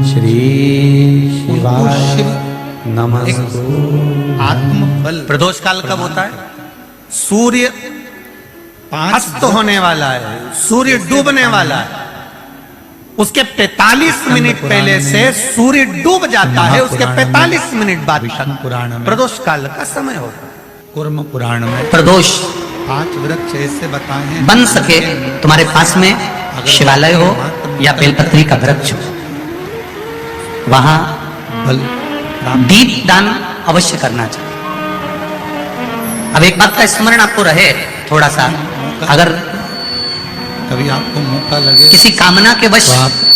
श्री शिवाय नमः। आत्मबल प्रदोष काल कब होता है? सूर्य अस्त होने वाला है, सूर्य डूबने वाला है, उसके 45 मिनट पहले से सूर्य डूब जाता है, उसके 45 मिनट बाद पुराण में प्रदोष काल का समय होता है। कूर्म पुराण में प्रदोष 5 वृक्ष ऐसे बताए हैं, बन सके तुम्हारे पास में शिवालय हो या बेलपत्री का वृक्ष हो, वहां बल दीप दान अवश्य करना चाहिए। अब एक बात का स्मरण आपको रहे थोड़ा सा, अगर कभी आपको मौका लगे किसी कामना के वश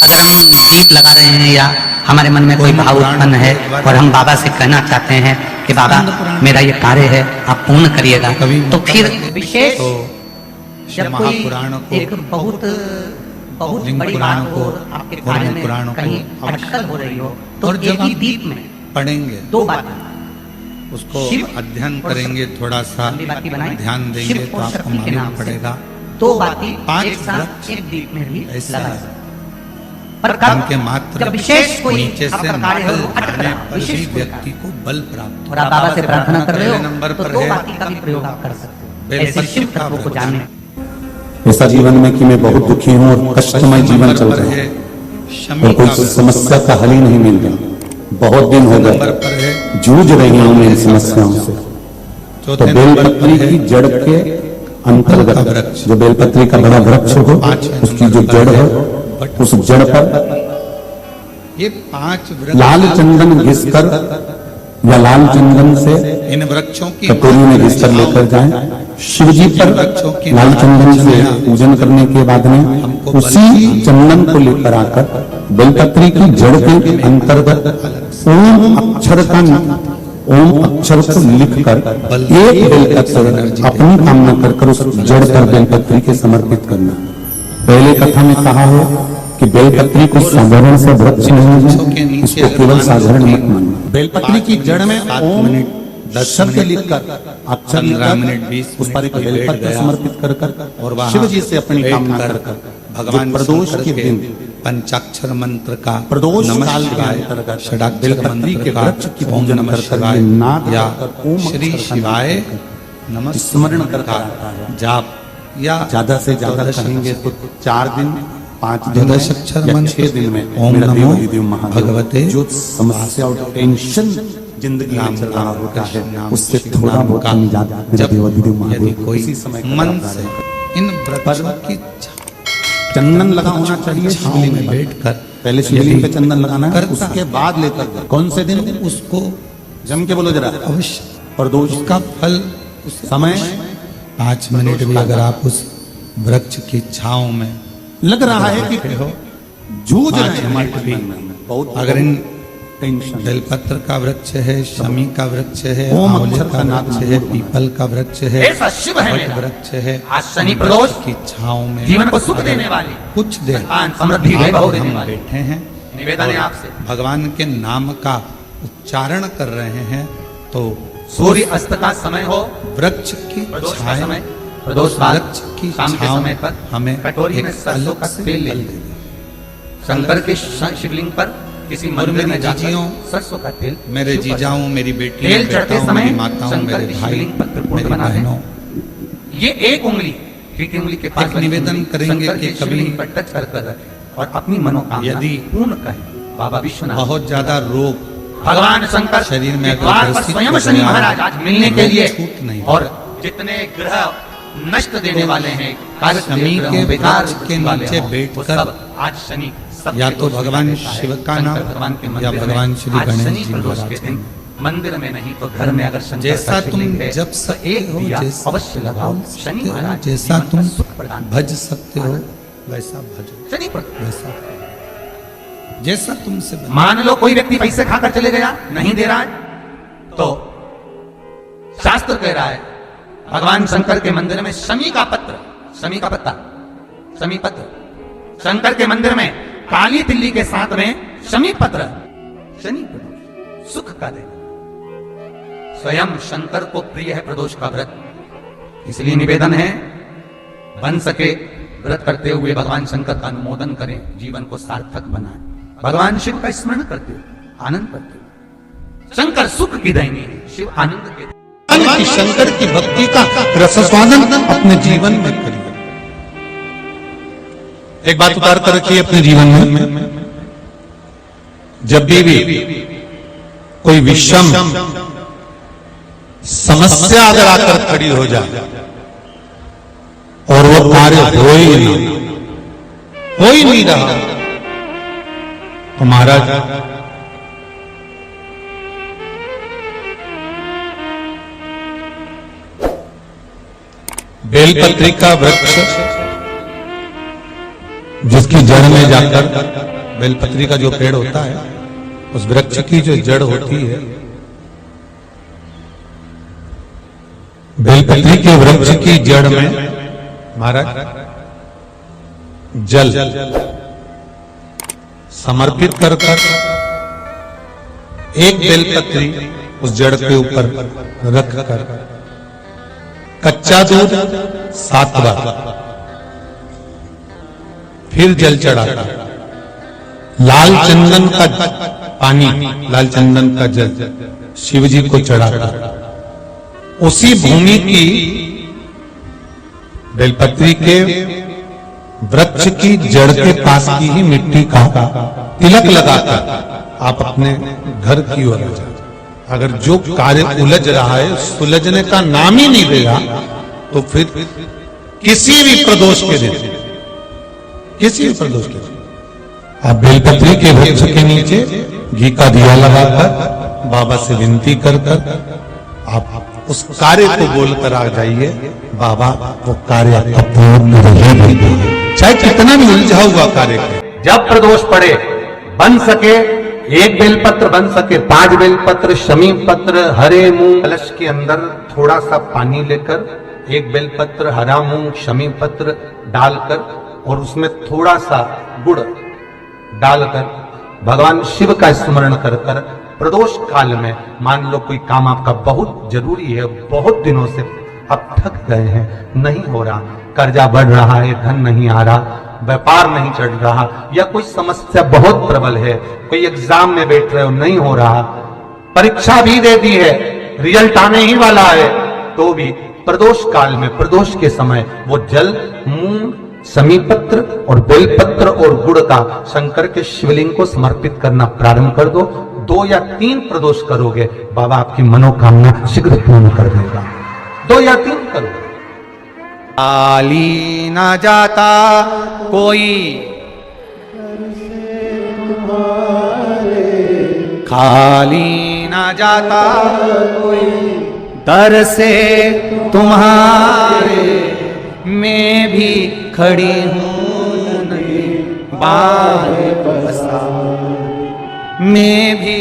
अगर हम दीप लगा रहे हैं या हमारे मन में कोई भाव उत्पन्न है और हम बाबा से कहना चाहते हैं कि बाबा मेरा ये कार्य है आप पूर्ण करिएगा, तो फिर विशेष जब कोई एक बहुत बड़ी बात हो, आपके कार्य में कहीं अटकल हो रही हो, तो एक ही दीप में पढ़ेंगे 2 बातें उसको अध्ययन करेंगे, थोड़ा सा ध्यान देंगे तो आपको मालूम पड़ेगा 2 बातें 5 एक साथ एक दीप में भी ऐसा लगा है। सकते। पर कब के मात्र जब विशेष कोई नीचे से आपका कार्य हो, निकल अटक जाने रहा, पर विशेष ही कोई व्यक्ति को बल प्राप्त और आप बाबा से प्रार्थना कर रहे पहले हो नंबर तो पर 2 है बातें का भी प्रयोग आप कर सकते हो, बेलपत्री ऐसे शिव का तत्वों को वृक्ष। जानने। ऐसा जीवन में कि मैं बहुत दुखी हूँ और कष्टमय जीवन चल रहा है और कोई समस्या का हल ही नहीं मिल रहा, बहुत दिन हो नंबर गए पर है जूझ रही हूँ मैं इन समस्याओं से। तो चौथे नंबर पर बेलपत्री है की जड़ के अंतर्गत जो बेलपत्री का बड़ा वृक्ष हो, उसकी जो जड़ है उस जड़ पर ये 5 वृक्ष लाल चंदन घिसकर या लाल चंदन से इन वृक्षों की कटोरी में घिसकर लेकर जाएं। शिव जी पर लाल चंदन से पूजन करने के बाद में उसी चंदन को लेकर आकर बेलपत्री की जड़ के अंतर्गत ओम अक्षर को लिखकर एक बेलपत्र अपनी कामना कर उस जड़ पर बेलपत्री के समर्पित करना। पहले कथा में कहा है कि बेलपत्री को साधारण से वृक्ष नहीं, इसको केवल साधारण मत मानना। बेलपत्री की जड़ में ओम 10 शब्द लिखकर अक्षर 15 मिनट 20 उस पर एक बेलपत्र समर्पित कर और वहां शिव जी से अपनी कामना कर भगवान प्रदोष के दिन पंचाक्षर मंत्र का प्रदोष नमः काल के शिवाय, अंतर्गत षडाक्षर बेलपत्री के मंत्र का वृक्ष की ओम पूजन नमः कर शिवाय नाद या कर ओम श्री अक्षर का शिवाय नाम नमः स्मरण कर का जाप या ज्यादा से ज्यादा द्वादश कहेंगे तो 4 दिन 5 दिन द्वादश अक्षर या मंत्र 6 दिन में ओम मेरा नमो देवाधिदेव महादेव भगवते जो समस्या और टेंशन जिंदगी में चल रहा होता है उससे थोड़ा बहुत निजात मेरा देवाधिदेव यदि महादेव कोई उसी समय मन से इन वृक्षों की चंदन लगा होना चाहिए छांव शिवलिंग में पर। बैठकर पहले शिवलिंग पे चंदन लगाना है, करता उसके बाद लेकर कौन से दिन उसको जम के बोलो जरा अवश्य प्रदोष उसका फल समय 5 मिनट भी अगर आप उस वृक्ष की छांव में लग रहा है कि हो जूझ रहे 5 हैं मिनट भी बहुत अगर इन टेंशन बेलपत्र का वृक्ष है, शमी का वृक्ष है, ओम आंवले अक्षर का का नाद वृक्ष है, पीपल का वृक्ष है, ऐसा शिव है वट मेरा। वृक्ष है, आज शनि प्रदोष की छांव में जीवन को सुख देने वाली कुछ देर संतान समृद्धि वैभव देने हम वाली बैठे हैं निवेदन है और आपसे। भगवान के नाम का उच्चारण कर रहे हैं तो सूर्य अस्त का समय हो, वृक्ष की प्रदोष का छाया समय, प्रदोष बाद वृक्ष की शाम के छांव समय पर हमें कटोरी में एक सरसों अलग का से तेल ले बल लें। दे दे। शंकर के शिवलिंग पर किसी मंदिर मेरे में जाकर जीजियों, सरसों का तेल मेरे शिव पर जीजाओं, मेरी बेटियों, तेल चढ़ते बेटाओं, समय मेरी माताओं, शंकर मेरे की भाई, शिवलिंग पर त्रिपुट मेरी बना है। बहनों, ये एक उंगली ठीक उंगली के पास एक निवेदन करेंगे शंकर कि की कभी शिवलिंग पर टच कर और अपनी मनोकामना यदि पूर्ण करें। बाबा विश्वनाथ बहुत ज्यादा रोग भगवान शंकर शरीर में अगर द्वार पर ग्रसित स्वयं हो शनि गया, महाराज आज मिलने के लिए छूट नहीं और जितने ग्रह नष्ट देने वाले हैं कार्य शनि के बेकार वृक्ष के वाले नीचे हों, बैठकर वो सब आज शनि सब या के तो दोष भगवान मिटा देता है। शिव का नाम शंकर भगवान के या मंदिर में भगवान श्री आज गणेश शनि जी प्रदोष महाराज के दिन मंदिर में नहीं तो घर में अगर शंकर जैसा का तुम शिवलिंग है, जप तो सकते एक हो, दिया जैसा अवश्य लगाओ। शनि सकते हो, महाराज जैसा जीवन का तुम सुख प्रदान भज सकते हो वैसा भजो, शनि प्रदोष। वैसा जैसा तुमसे बने। मान लो कोई व्यक्ति पैसे खाकर चले गया, नहीं दे रहा है, तो शास्त्र कह रहा है भगवान शंकर के मंदिर में शमी का पत्र, शमी का पत्ता, शमी पत्र, शंकर के मंदिर में काली तिल्ली के साथ में शमी पत्र, शनि प्रदोष सुख का देना। स्वयं शंकर को प्रिय है प्रदोष का व्रत, इसलिए निवेदन है बन सके व्रत करते हुए भगवान शंकर का अनुमोदन करें, जीवन को सार्थक बनाएं। भगवान शिव का स्मरण करते हो, आनंद करते हो। शंकर सुख की देंगे, शिव आनंद के की शंकर की भक्ति का रसस्वादन अपने जीवन में करिए। एक बात उतार कर रखिए अपने जीवन में, जब भी कोई विषम समस्या अगर आकर खड़ी हो जाए और वो कार्य हो ही नहीं रहा, तो महाराज बेलपत्री का वृक्ष जिसकी जड़ में जाकर, बेलपत्री का जो पेड़ होता है उस वृक्ष की जो जड़ होती है, बेलपत्री के वृक्ष की जड़ में महाराज जल समर्पित कर एक बेलपत्री उस जड़ के ऊपर रख कर कच्चा दूध 7 बार, फिर जल चढ़ाकर लाल चंदन का पानी, लाल चंदन का जल शिव जी को चढ़ाकर उसी भूमि की बेलपत्री के वृक्ष की जड़ के पास की ही मिट्टी का तिलक लगाकर आप अपने घर की ओर आ जाए। अगर जो कार्य उलझ रहा है सुलझने का नाम ही नहीं देगा, तो फिर किसी भी प्रदोष के दिन, किसी भी प्रदोष के दिन आप बेलपत्री के वृक्ष के नीचे घी का दिया लगाकर बाबा से विनती कर आप उस कार्य को बोलकर आ जाइए, बाबा वो कार्य आपका पूर्ण रहेगा, चाहे कितना भी उलझा हुआ कार्य है। जब प्रदोष पड़े, बन सके 1 बेलपत्र, बन सके 5 बेलपत्र, शमी पत्र, हरे मूंग, कलश के अंदर थोड़ा सा पानी लेकर 1 बेलपत्र, हरा मूंग, शमी पत्र डालकर और उसमें थोड़ा सा गुड़ डालकर भगवान शिव का स्मरण कर कर प्रदोष काल में, मान लो कोई काम आपका बहुत जरूरी है, बहुत दिनों से अब थक गए हैं, नहीं हो रहा, कर्जा बढ़ रहा है, धन नहीं आ रहा, व्यापार नहीं चढ़ रहा, या कोई समस्या बहुत प्रबल है, कोई एग्जाम में बैठ रहे हो नहीं हो रहा, परीक्षा भी दे दी है, रिजल्ट आने ही वाला है, तो भी प्रदोष काल में, प्रदोष के समय वो जल मूंग, समीपत्र और बेलपत्र और गुड़ का शंकर के शिवलिंग को समर्पित करना प्रारंभ कर दो। 2 या 3 प्रदोष करोगे, बाबा आपकी मनोकामना शीघ्र पूर्ण कर देगा। 2 या 3 करो। खाली ना जाता कोई, खाली ना जाता कोई, दर से तुम्हारे मैं भी खड़ी हूं नहीं बाहें पसार, मैं भी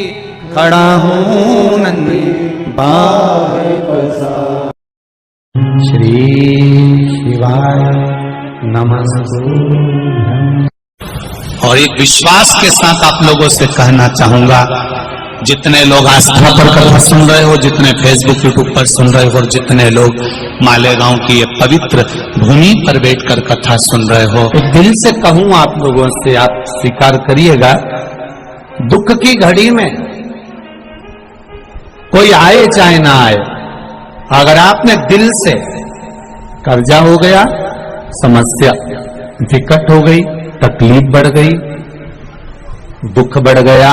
खड़ा हूं नन्ही बाहें पसार। श्री शिवाय नमस्तु। और एक विश्वास के साथ आप लोगों से कहना चाहूंगा, जितने लोग आस्था पर कथा सुन रहे हो, जितने फेसबुक यूट्यूब पर सुन रहे हो, और जितने लोग मालेगांव की ये पवित्र भूमि पर बैठकर कथा सुन रहे हो, तो दिल से कहूं आप लोगों से, आप स्वीकार करिएगा, दुख की घड़ी में कोई आए चाहे ना आए, अगर आपने दिल से, कर्जा हो गया, समस्या विकट हो गई, तकलीफ बढ़ गई, दुख बढ़ गया,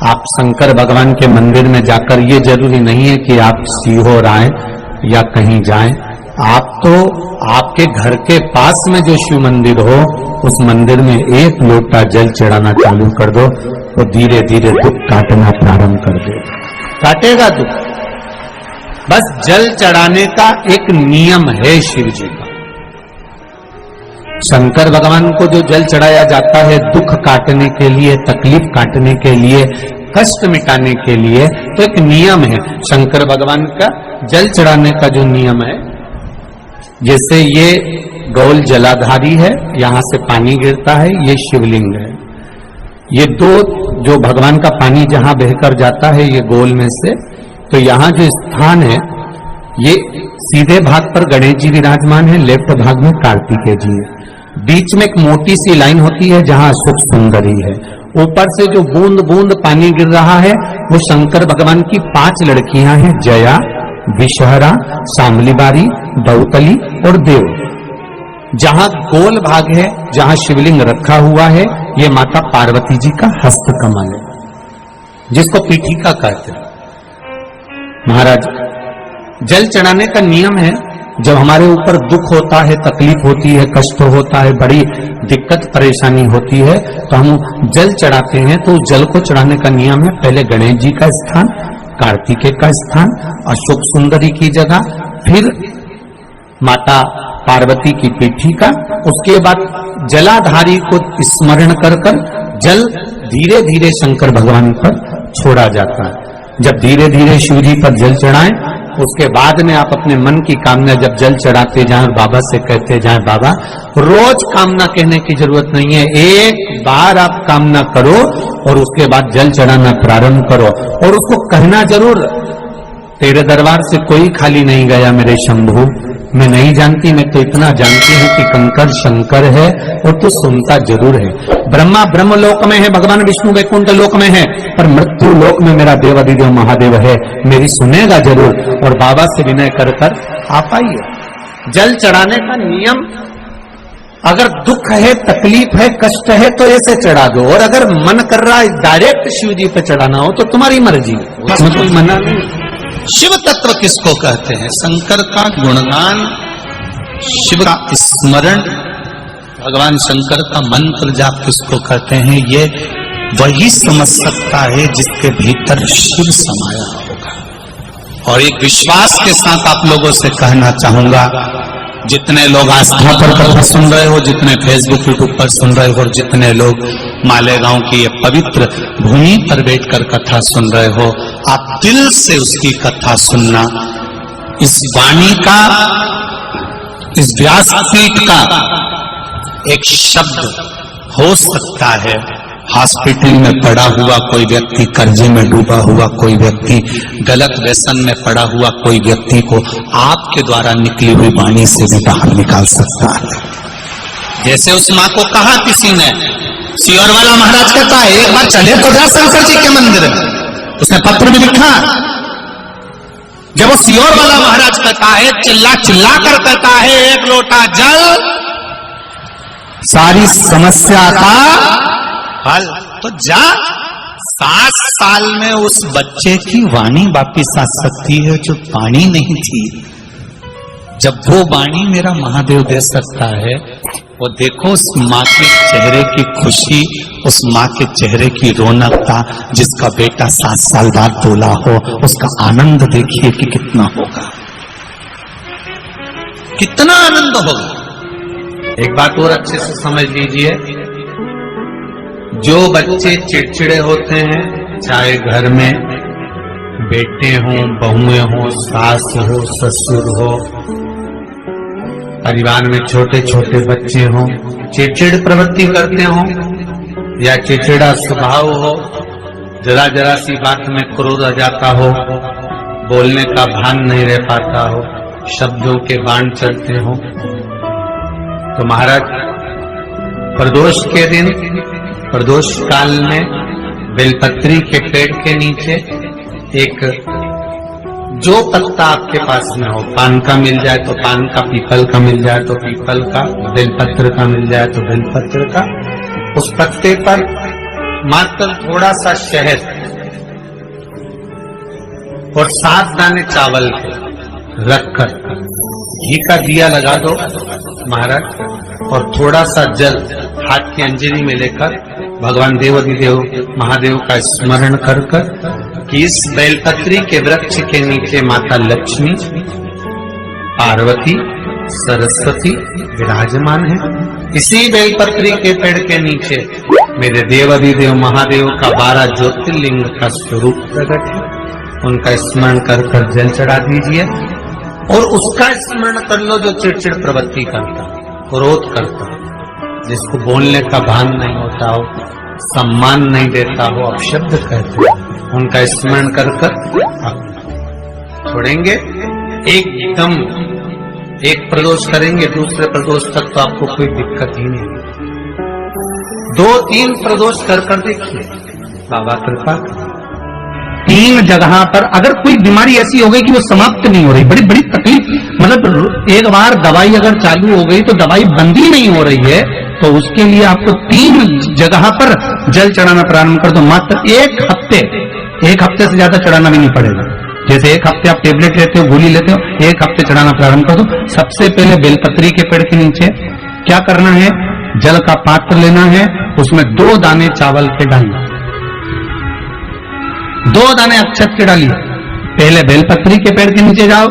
आप शंकर भगवान के मंदिर में जाकर, ये जरूरी नहीं है कि आप सीहोर आए या कहीं जाएं, आप तो आपके घर के पास में जो शिव मंदिर हो उस मंदिर में 1 लोटा जल चढ़ाना चालू कर दो, तो धीरे धीरे दुख काटना प्रारंभ कर दे, काटेगा दुख। बस जल चढ़ाने का एक नियम है शिव जी का। शंकर भगवान को जो जल चढ़ाया जाता है दुख काटने के लिए, तकलीफ काटने के लिए, कष्ट मिटाने के लिए, तो एक नियम है शंकर भगवान का जल चढ़ाने का जो नियम है। जैसे ये गौल जलाधारी है, यहां से पानी गिरता है, ये शिवलिंग है, ये 2 जो भगवान का पानी जहां बहकर जाता है ये गोल में से, तो यहां जो स्थान है ये सीधे भाग पर गणेश जी विराजमान है, लेफ्ट भाग में कार्तिकेय जी है, बीच में एक मोटी सी लाइन होती है जहां सुख सुंदरी है, ऊपर से जो बूंद बूंद पानी गिर रहा है वो शंकर भगवान की 5 लड़कियां हैं, जया, विषहरा, शामलीबारी, दौतली और देव। जहां गोल भाग है, जहां शिवलिंग रखा हुआ है, ये माता पार्वती जी का हस्त कमल है, जिसको पीठिका कहते हैं। महाराज, जल चढ़ाने का नियम है, जब हमारे ऊपर दुख होता है, तकलीफ होती है, कष्ट होता है, बड़ी दिक्कत परेशानी होती है, तो हम जल चढ़ाते हैं। तो जल को चढ़ाने का नियम है, पहले गणेश जी का स्थान, कार्तिकेय का स्थान, अशोक सुंदरी की जगह, फिर माता पार्वती की पीठिका, उसके बाद जलाधारी को स्मरण कर कर जल धीरे धीरे शंकर भगवान पर छोड़ा जाता है। जब धीरे धीरे शिव जी पर जल चढ़ाएं, उसके बाद में आप अपने मन की कामना जब जल चढ़ाते जाएं, बाबा से कहते जाएं, बाबा रोज कामना कहने की जरूरत नहीं है, एक बार आप कामना करो और उसके बाद जल चढ़ाना प्रारंभ करो। और उसको कहना जरूर, तेरे दरबार से कोई खाली नहीं गया मेरे शंभू, मैं नहीं जानती, मैं तो इतना जानती हूं कि कंकर शंकर है और तू सुनता जरूर है। ब्रह्मा ब्रह्म लोक में है, भगवान विष्णु वैकुंठ लोक में है, पर मृत्यु लोक में मेरा देवाधिदेव महादेव है, मेरी सुनेगा जरूर। और बाबा से विनय कर कर आप आइए। जल चढ़ाने का नियम, अगर दुख है, तकलीफ है, कष्ट है तो ऐसे चढ़ा दो, और अगर मन कर रहा है डायरेक्ट शिव जी पे चढ़ाना हो तो तुम्हारी मर्जी, उसमें कोई मना नहीं। शिव तत्व किसको कहते हैं? शंकर का गुणगान, शिव का स्मरण, भगवान शंकर का मंत्र जाप किसको कहते हैं? ये वही समझ सकता है जिसके भीतर शिव समाया होगा। और एक विश्वास के साथ आप लोगों से कहना चाहूंगा, जितने लोग आस्था पर कथा सुन रहे हो, जितने फेसबुक यूट्यूब पर सुन रहे हो, और जितने लोग मालेगांव की ये पवित्र भूमि पर बैठकर कथा सुन रहे हो, आप दिल से उसकी कथा सुनना। इस वाणी का, इस व्यासपीठ का एक शब्द हो सकता है, हॉस्पिटल में पड़ा हुआ कोई व्यक्ति, कर्जे में डूबा हुआ कोई व्यक्ति, गलत व्यसन में पड़ा हुआ कोई व्यक्ति को आपके द्वारा निकली हुई वाणी से भी बाहर निकाल सकता है। जैसे उस माँ को कहा किसी ने, सियोर वाला महाराज कहता है एक बार चले तो जा शंकर जी के मंदिर में, उसने पत्र भी लिखा। जब वो सियोर वाला महाराज कहता है, चिल्ला चिल्ला कर कहता है, एक लोटा जल सारी समस्या का हल, तो जा। 7 साल में उस बच्चे की वाणी वापिस आ सकती है जो वाणी नहीं थी। जब वो वाणी मेरा महादेव दे सकता है, वो देखो उस माँ के चेहरे की खुशी, उस माँ के चेहरे की रौनकता, जिसका बेटा 7 साल बाद बोला हो, उसका आनंद देखिए कि कितना होगा, कितना आनंद होगा। एक बात और अच्छे से समझ लीजिए, जो बच्चे चिड़चिड़े होते हैं, चाहे घर में बेटे हों, बहुएं हों, सास हो, ससुर हो, परिवार में छोटे छोटे बच्चे हों, चिड़चिड़ प्रवृत्ति करते हों या चिड़चिड़ा स्वभाव हो, जरा जरा सी बात में क्रोध आ जाता हो, बोलने का भान नहीं रह पाता हो, शब्दों के बाण चलते हो, तो महाराज प्रदोष के दिन, प्रदोष काल में बेलपत्री के पेड़ के नीचे एक जो पत्ता आपके पास में हो, पान का मिल जाए तो पान का, पीपल का मिल जाए तो पीपल का, बेलपत्र का मिल जाए तो बेलपत्र का, उस पत्ते पर मात्र थोड़ा सा शहद और 7 दाने चावल के रखकर घी का दिया लगा दो महाराज, और थोड़ा सा जल हाथ की अंजलि में लेकर भगवान देवाधिदेव महादेव का स्मरण कर कि इस बेलपत्री के वृक्ष के नीचे माता लक्ष्मी, पार्वती, सरस्वती विराजमान है। इसी बेलपत्री के पेड़ के नीचे मेरे देवाधिदेव महादेव का 12 ज्योतिर्लिंग का स्वरूप प्रकट है, उनका स्मरण कर जल चढ़ा दीजिए। और उसका स्मरण कर लो जो चिड़चिड़ प्रवृत्ति करता, क्रोध करता, जिसको बोलने का भान नहीं होता हो, सम्मान नहीं देता हो, अपशब्द कहते हो, उनका स्मरण कर छोड़ेंगे। एकदम एक प्रदोष करेंगे, दूसरे प्रदोष तक तो आपको कोई दिक्कत ही नहीं। 2-3 प्रदोष कर देखिए, बाबा कृपा। 3 जगह पर अगर कोई बीमारी ऐसी हो गई कि वो समाप्त नहीं हो रही, बड़ी बड़ी तकलीफ, मतलब एक बार दवाई अगर चालू हो गई तो दवाई बंद ही नहीं हो रही है, तो उसके लिए आपको 3 जगह पर जल चढ़ाना प्रारंभ कर दो। मात्र 1 हफ्ते से ज्यादा चढ़ाना भी नहीं पड़ेगा। जैसे 1 हफ्ते आप टेबलेट लेते हो, गोली लेते हो, 1 हफ्ते चढ़ाना प्रारंभ कर दो। सबसे पहले बेलपत्री के पेड़ के नीचे क्या करना है, जल का पात्र लेना है, उसमें 2 दाने चावल के डालिए, 2 दाने अक्षत के डालिए। पहले बेलपत्री के पेड़ के नीचे जाओ,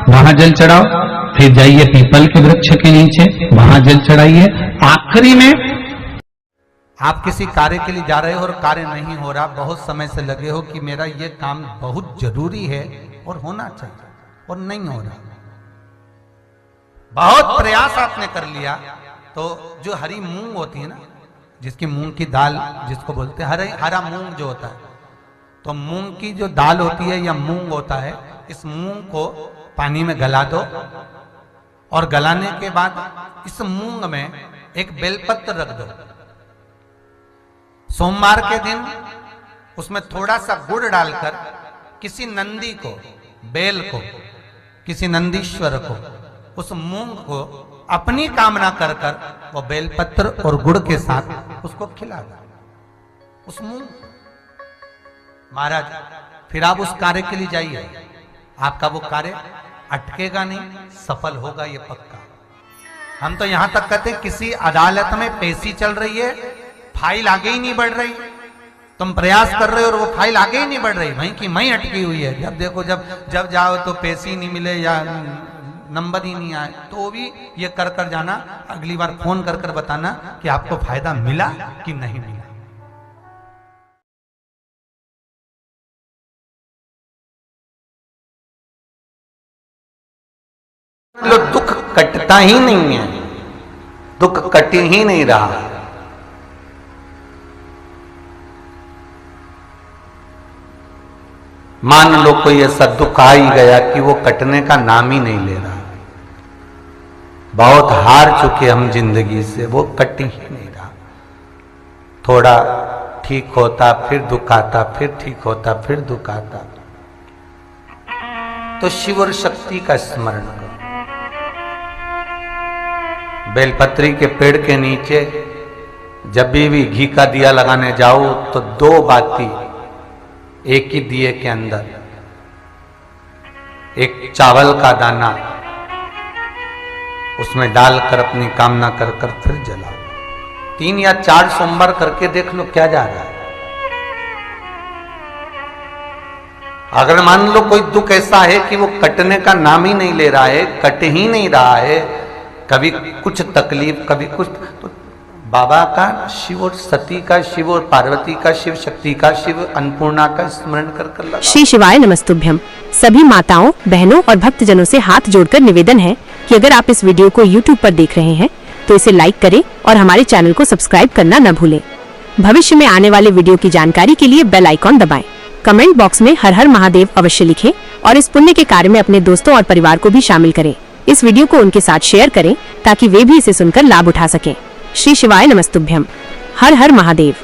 वहां जल चढ़ाओ, फिर जाइए पीपल के वृक्ष के नीचे, वहां जल चढ़ाइए। आखिरी में आप किसी कार्य के लिए जा रहे हो और कार्य नहीं हो रहा, बहुत समय से लगे हो कि मेरा ये काम बहुत जरूरी है और होना चाहिए और नहीं हो रहा, बहुत प्रयास आपने कर लिया, तो जो हरी मूंग होती है ना, जिसकी मूंग की दाल जिसको बोलते हैं, हरा मूंग जो होता है, तो मूंग की जो दाल होती है या मूंग होता है, इस मूंग को पानी में गला दो और गलाने के बाद इस मूंग में एक बेलपत्र रख दो। सोमवार के दिन उसमें थोड़ा सा गुड़ डालकर किसी नंदी को, बेल को, किसी नंदीश्वर को, उस मूंग को अपनी कामना कर कर वो बेलपत्र और गुड़ के साथ उसको खिला दो, उस मूंग। महाराज फिर आप उस कार्य के लिए जाइए, आपका वो कार्य अटकेगा नहीं, सफल होगा ये पक्का। हम तो यहां तक कहते हैं किसी अदालत में पेशी चल रही है, फाइल आगे ही नहीं बढ़ रही, तुम प्रयास कर रहे हो और वो फाइल आगे ही नहीं बढ़ रही, वहीं की वहीं अटकी हुई है। जब देखो जब जाओ तो पेशी नहीं मिले या नंबर ही नहीं आए, तो भी ये कर कर जाना, अगली बार फोन कर कर बताना कि आपको फायदा मिला कि नहीं मिला। दुख कटता ही नहीं है, दुख कट ही नहीं रहा। मान लो कोई ऐसा दुख आ ही गया कि वो कटने का नाम ही नहीं ले रहा, बहुत हार चुके हम जिंदगी से, वो कट ही नहीं रहा। थोड़ा ठीक होता फिर दुख आता, फिर ठीक होता फिर दुख आता। तो शिव और शक्ति का स्मरण करो। बेलपत्री के पेड़ के नीचे जब भी घी का दिया लगाने जाओ तो 2 बाती एक ही दिए के अंदर, एक चावल का दाना उसमें डालकर अपनी कामना कर कर फिर जलाओ। 3 या 4 सोमवार करके देख लो क्या जा रहा है। अगर मान लो कोई दुख ऐसा है कि वो कटने का नाम ही नहीं ले रहा है, कट ही नहीं रहा है, कभी कुछ तकलीफ कभी कुछ, तो बाबा का, शिव और सती का, शिव और पार्वती का, शिव शक्ति का, शिव अन्नपूर्णा का स्मरण कर कर लगा। श्री शिवाय नमस्तुभ्यम। सभी माताओं, बहनों और भक्तजनों से हाथ जोड़कर निवेदन है कि अगर आप इस वीडियो को YouTube पर देख रहे हैं तो इसे लाइक करें और हमारे चैनल को सब्सक्राइब करना न भूलें। भविष्य में आने वाले वीडियो की जानकारी के लिए बेल आइकॉन दबाएं। कमेंट बॉक्स में हर हर महादेव अवश्य लिखें और इस पुण्य के कार्य में अपने दोस्तों और परिवार को भी शामिल करें। इस वीडियो को उनके साथ शेयर करें ताकि वे भी इसे सुनकर लाभ उठा सकें। श्री शिवाय नमस्तुभ्यम। हर हर महादेव।